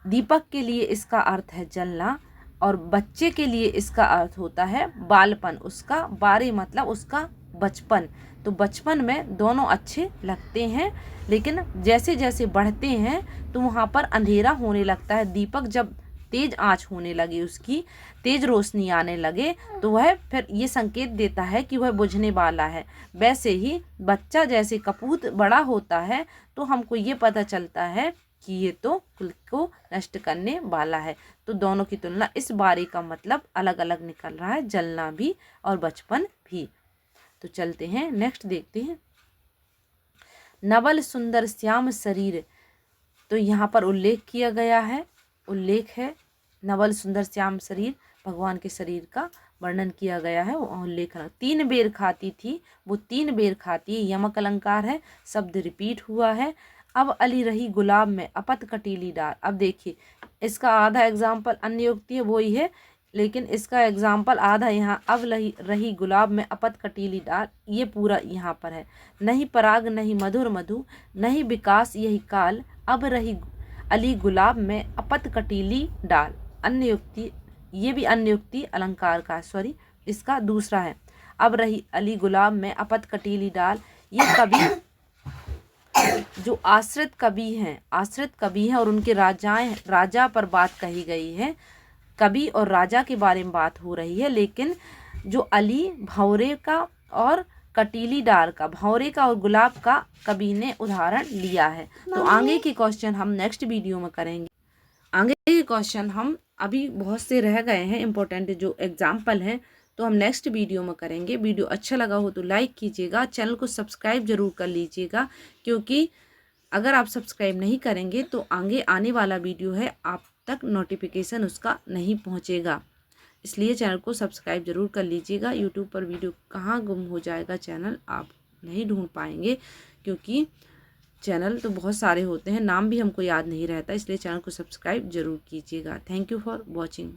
दीपक के लिए इसका अर्थ है जलना, और बच्चे के लिए इसका अर्थ होता है बालपन। उसका बारे मतलब उसका बचपन। तो बचपन में दोनों अच्छे लगते हैं, लेकिन जैसे जैसे बढ़ते हैं तो वहाँ पर अंधेरा होने लगता है। दीपक जब तेज आंच होने लगे, उसकी तेज रोशनी आने लगे, तो वह फिर ये संकेत देता है कि वह बुझने वाला है। वैसे ही बच्चा जैसे कपूत बड़ा होता है तो हमको ये पता चलता है कि ये तो कुल को नष्ट करने वाला है। तो दोनों की तुलना, इस बारे का मतलब अलग अलग निकल रहा है, जलना भी और बचपन भी। तो चलते हैं नेक्स्ट देखते हैं। नवल सुंदर श्याम शरीर, तो यहाँ पर उल्लेख किया गया है, उल्लेख है नवल सुंदर श्याम शरीर, भगवान के शरीर का वर्णन किया गया है। उल्लेख 3 बेर खाती थी, वो 3 बेर खाती है, यमक अलंकार है, शब्द रिपीट हुआ है। अब अली रही गुलाब में अपत कटीली डार। अब देखिए इसका आधा एग्जाम्पल अन्य युक्ति है वही है, लेकिन इसका एग्जाम्पल आधा यहाँ अब रही गुलाब में अपत कटीली डार, ये पूरा यहाँ पर है। नहीं पराग नहीं मधुर मधु, नहीं विकास यही काल, अब रही अली गुलाब में अपत कटीली डाल। अन्य युक्ति, ये भी अन्य युक्ति अलंकार का, सॉरी इसका दूसरा है। अब रही अली गुलाब में अपत कटीली डाल, ये कवि जो आश्रित कवि हैं और उनके राजा पर बात कही गई है। कवि और राजा के बारे में बात हो रही है, लेकिन जो अली भंवरे का और कटीली डाल का, भंवरे का और गुलाब का कवि ने उदाहरण लिया है। तो आगे के क्वेश्चन हम नेक्स्ट वीडियो में करेंगे। आगे के क्वेश्चन हम अभी बहुत से रह गए हैं इम्पोर्टेंट जो एग्जाम्पल हैं, तो हम नेक्स्ट वीडियो में करेंगे। वीडियो अच्छा लगा हो तो लाइक कीजिएगा, चैनल को सब्सक्राइब जरूर कर लीजिएगा, क्योंकि अगर आप सब्सक्राइब नहीं करेंगे तो आगे आने वाला वीडियो है आप तक नोटिफिकेशन उसका नहीं पहुंचेगा। इसलिए चैनल को सब्सक्राइब जरूर कर लीजिएगा। यूट्यूब पर वीडियो कहाँ गुम हो जाएगा, चैनल आप नहीं ढूंढ पाएंगे, क्योंकि चैनल तो बहुत सारे होते हैं, नाम भी हमको याद नहीं रहता, इसलिए चैनल को सब्सक्राइब जरूर कीजिएगा। Thank you for watching.